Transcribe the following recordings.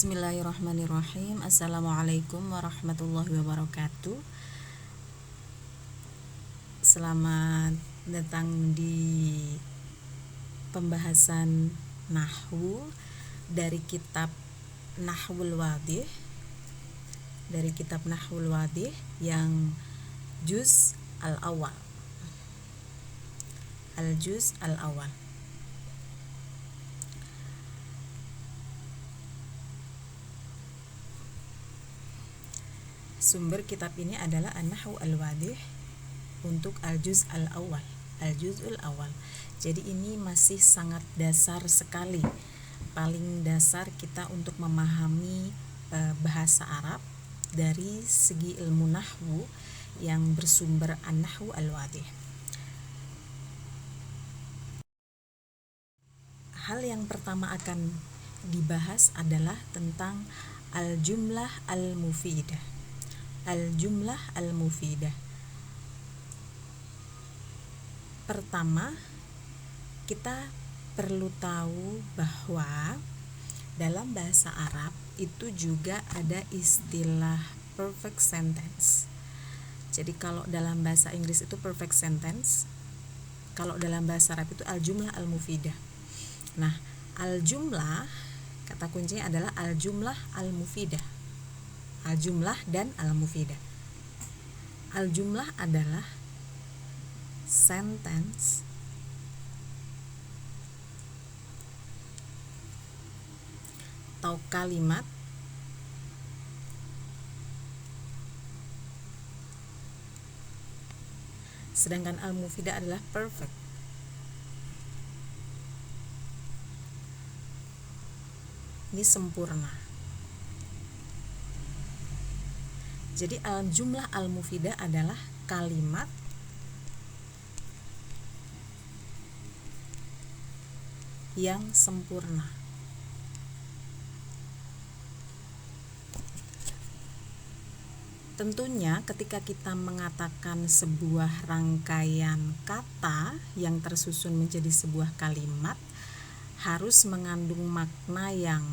Bismillahirrahmanirrahim. Assalamualaikum warahmatullahi wabarakatuh. Selamat datang di pembahasan Nahwu dari kitab Nahwul Wadih, yang juz al-awwal. Al-juz al-awwal. Sumber kitab ini adalah An-Nahwu al-Wadih untuk al-juz al-awwal, al-juz'ul awal. Jadi ini masih sangat dasar sekali, paling dasar kita untuk memahami bahasa Arab dari segi ilmu nahwu yang bersumber An-Nahwu al-Wadih. Hal yang pertama akan dibahas adalah tentang al-jumlah al-mufidah. Al-jumlah al-mufidah. Pertama, kita perlu tahu bahwa dalam bahasa Arab itu juga ada istilah perfect sentence. Jadi kalau dalam bahasa Inggris itu perfect sentence, kalau dalam bahasa Arab itu al-jumlah al-mufidah. Nah, al-jumlah kata kuncinya adalah al-jumlah al-mufidah. Al-jumlah dan al-mufidah. Al-jumlah adalah sentence atau kalimat sedangkan al-mufidah adalah perfect. Ini sempurna. Jadi al-jumlah al-mufidah adalah kalimat yang sempurna. Tentunya ketika kita mengatakan sebuah rangkaian kata yang tersusun menjadi sebuah kalimat harus mengandung makna yang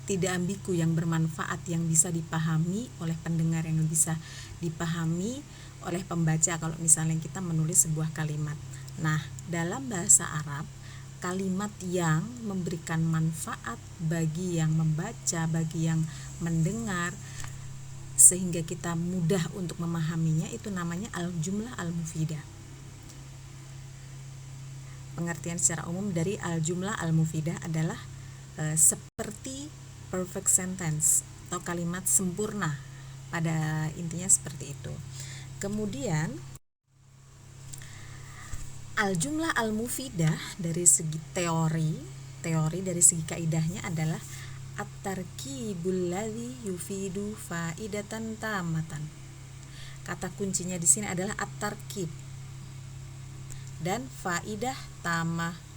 tidak ambigu, yang bermanfaat, yang bisa dipahami oleh pendengar, yang bisa dipahami oleh pembaca kalau misalnya kita menulis sebuah kalimat. Nah, dalam bahasa Arab, kalimat yang memberikan manfaat bagi yang membaca, bagi yang mendengar, sehingga kita mudah untuk memahaminya, itu namanya al-jumlah al-mufidah. Pengertian secara umum dari al-jumlah al-mufidah adalah seperti perfect sentence atau kalimat sempurna, pada intinya seperti itu. Kemudian al-jumlah al-mufidah dari segi teori dari segi kaidahnya adalah at-tarkibul ladzi yufidu faidatan tamatan. Kata kuncinya di sini adalah at-tarkib dan faidah tamah.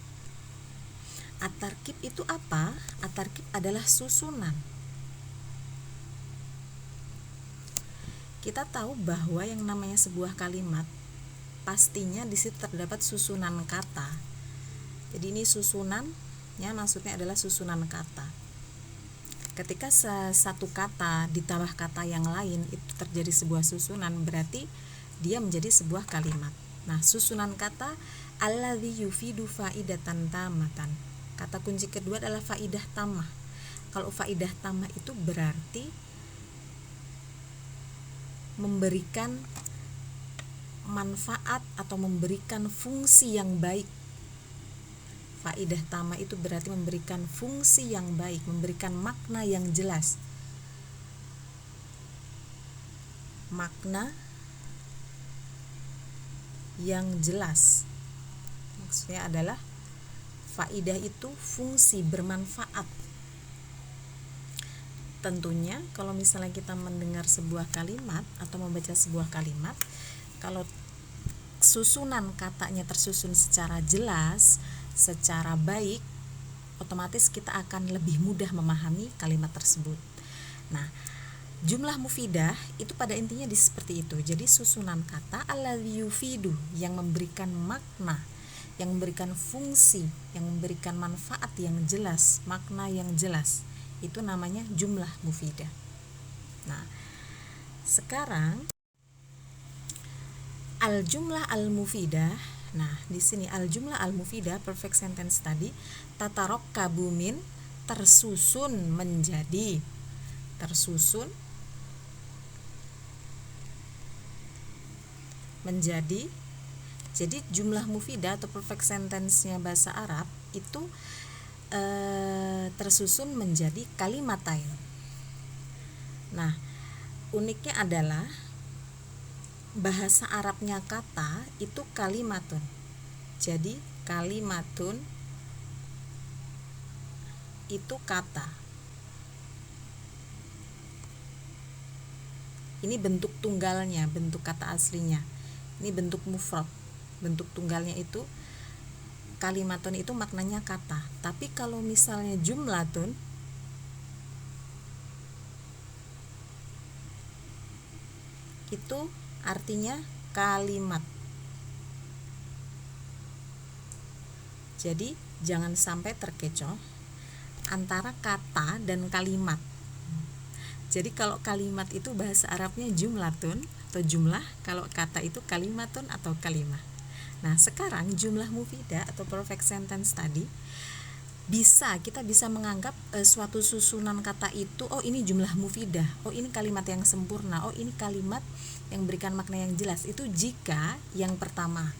At-tarkib itu apa? At-tarkib adalah susunan. Kita tahu bahwa yang namanya sebuah kalimat pastinya di situ terdapat susunan kata. Jadi ini susunannya maksudnya adalah susunan kata. Ketika satu kata ditambah kata yang lain itu terjadi sebuah susunan, berarti dia menjadi sebuah kalimat. Nah, susunan kata alladzi yufidu faidatan tamatan. Kata kunci kedua adalah faidah tamah. Kalau faidah tamah itu berarti memberikan manfaat atau memberikan fungsi yang baik. Faidah tamah itu berarti memberikan fungsi yang baik, memberikan makna yang jelas. Makna yang jelas. Maksudnya adalah faidah itu fungsi, bermanfaat. Tentunya kalau misalnya kita mendengar sebuah kalimat atau membaca sebuah kalimat, kalau susunan katanya tersusun secara jelas, secara baik, otomatis kita akan lebih mudah memahami kalimat tersebut. Nah, jumlah mufidah itu pada intinya seperti itu. Jadi susunan kata alladzi yufidu, yang memberikan makna, yang memberikan fungsi, yang memberikan manfaat yang jelas, makna yang jelas. Itu namanya jumlah mufidah. Nah, sekarang al-jumlah al-mufidah. Nah, di sini al-jumlah al-mufidah perfect sentence tadi tatarokkabu min tersusun menjadi, tersusun menjadi. Jadi jumlah mufidah atau perfect sentence-nya bahasa Arab itu tersusun menjadi kalimatain. Nah, uniknya adalah bahasa Arabnya kata itu kalimatun. Jadi kalimatun itu kata. Ini bentuk tunggalnya, bentuk kata aslinya. Ini bentuk mufrad. Bentuk tunggalnya itu kalimatun itu maknanya kata. Tapi kalau misalnya jumlatun itu artinya kalimat. Jadi jangan sampai terkecoh antara kata dan kalimat. Jadi kalau kalimat itu bahasa Arabnya jumlatun atau jumlah, kalau kata itu kalimatun atau kalimah. Nah, sekarang jumlah mufidah atau perfect sentence tadi kita bisa menganggap suatu susunan kata itu, oh ini jumlah mufidah, oh ini kalimat yang sempurna, oh ini kalimat yang berikan makna yang jelas. Itu jika yang pertama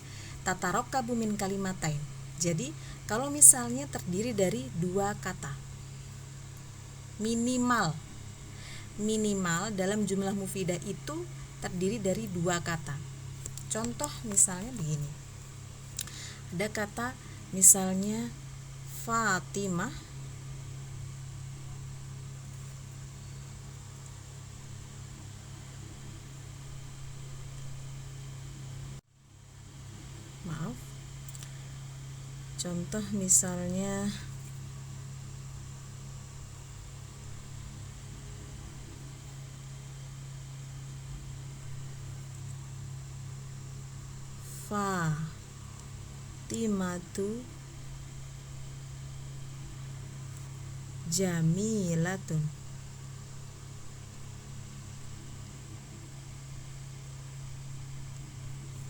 tatarokkabu min kalimatain. Jadi kalau misalnya terdiri dari dua kata, minimal dalam jumlah mufidah itu terdiri dari dua kata. Contoh misalnya begini, ada kata misalnya Fatimah, contoh misalnya Fatimatu jamilatun.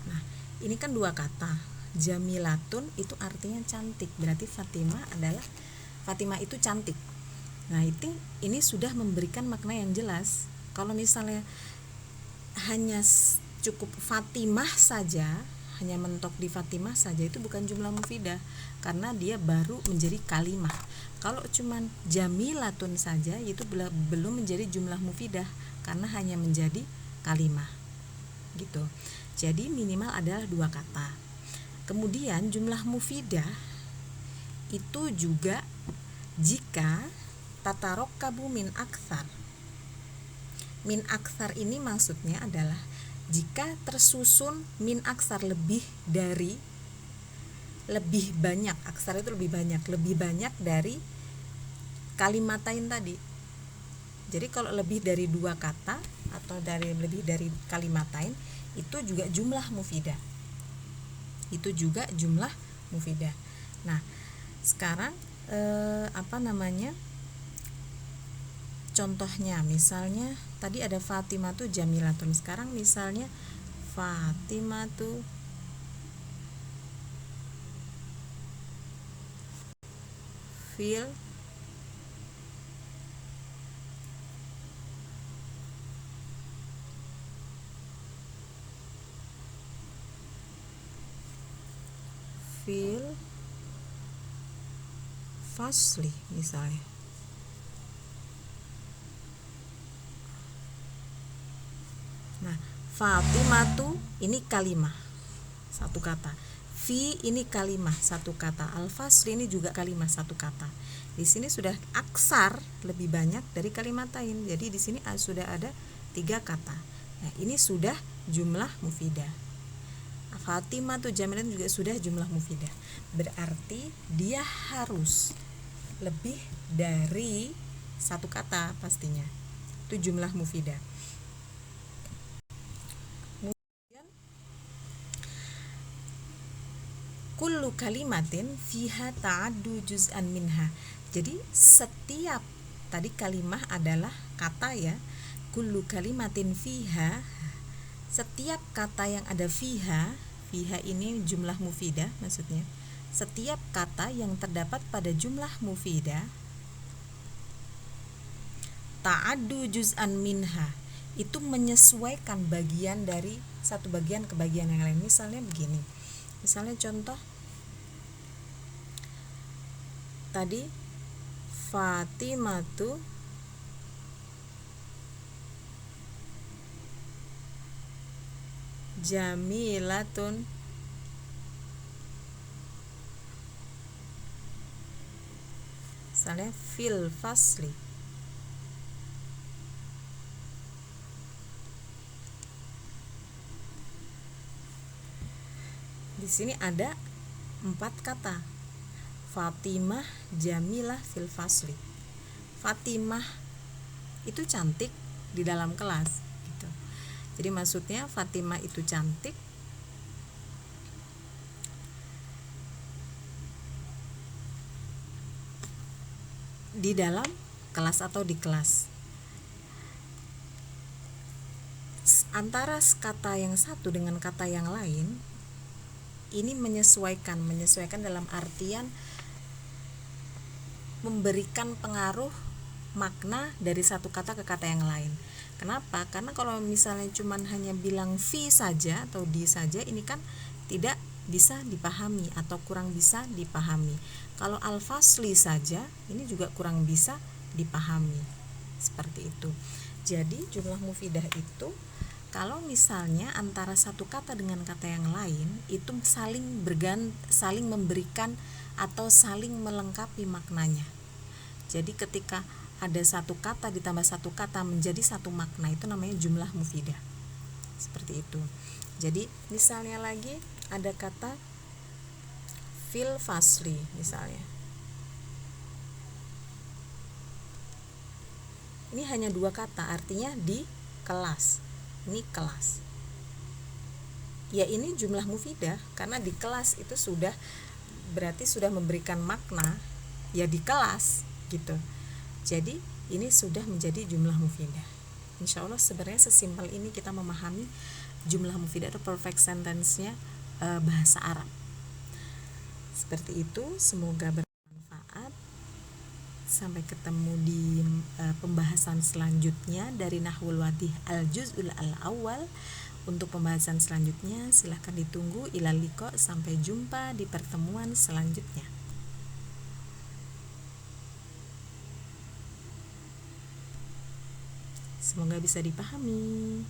Nah, ini kan dua kata. Jamilatun itu artinya cantik, berarti Fatimah itu cantik. Nah, ini sudah memberikan makna yang jelas. Kalau misalnya hanya cukup Fatimah saja, hanya mentok di Fatimah saja, itu bukan jumlah mufidah karena dia baru menjadi kalimah. Kalau cuman jamilatun saja, itu belum menjadi jumlah mufidah karena hanya menjadi kalimah gitu. Jadi minimal adalah dua kata. Kemudian jumlah mufidah itu juga jika tatarokkabu min aktsar. Min aktsar ini maksudnya adalah jika tersusun min aksar lebih banyak, aksar itu lebih banyak dari kalimatain tadi. Jadi kalau lebih dari dua kata atau lebih dari kalimatain, itu juga jumlah mufidah. Nah, sekarang contohnya misalnya tadi ada Fatimatu jamilatun. Sekarang misalnya Fatimatu fil fasli misalnya. Nah, Fatimatu ini kalimah, satu kata. Fi ini kalimah, satu kata. Al-fasli ini juga kalimah, satu kata. Di sini sudah aksar lebih banyak dari kalimatain. Jadi di sini sudah ada 3 kata. Nah, ini sudah jumlah mufidah. Fatimatu jamilatun juga sudah jumlah mufidah. Berarti dia harus lebih dari satu kata pastinya. Itu jumlah mufidah. Kullu kalimatin fiha ta'addu juz'an minha. Jadi setiap tadi kalimah adalah kata ya. Kullu kalimatin fiha, setiap kata yang ada fiha ini jumlah mufidah maksudnya. Setiap kata yang terdapat pada jumlah mufidah ta'addu juz'an minha, itu menyesuaikan bagian dari satu bagian ke bagian yang lain. Misalnya begini. Misalnya contoh tadi Fatimatu jamilatun misalnya fil fasli. Di sini ada 4 kata. Fatimah jamilah fil fasli. Fatimah itu cantik di dalam kelas gitu. Jadi maksudnya Fatimah itu cantik di dalam kelas atau di kelas. Antara kata yang satu dengan kata yang lain ini menyesuaikan dalam artian memberikan pengaruh makna dari satu kata ke kata yang lain. Kenapa? Karena kalau misalnya cuman hanya bilang fi saja atau di saja, ini kan tidak bisa dipahami atau kurang bisa dipahami. Kalau al-fasli saja, ini juga kurang bisa dipahami. Seperti itu. Jadi jumlah mufidah itu kalau misalnya antara satu kata dengan kata yang lain itu saling memberikan atau saling melengkapi maknanya. Jadi ketika ada satu kata ditambah satu kata menjadi satu makna, itu namanya jumlah mufidah. Seperti itu. Jadi misalnya lagi ada kata fil fasli misalnya. Ini hanya 2 kata, artinya di kelas. Ini kelas. Ya ini jumlah mufidah karena di kelas itu berarti sudah memberikan makna ya di kelas gitu. Jadi ini sudah menjadi jumlah mufidah. Insya Allah sebenarnya sesimpel ini kita memahami jumlah mufidah atau perfect sentence-nya bahasa Arab. Seperti itu, semoga bermanfaat. Sampai ketemu di pembahasan selanjutnya dari Nahwul Wadih al-Juz'ul al-Awwal. Untuk pembahasan selanjutnya silahkan ditunggu. Ilal liqa, sampai jumpa di pertemuan selanjutnya. Semoga bisa dipahami.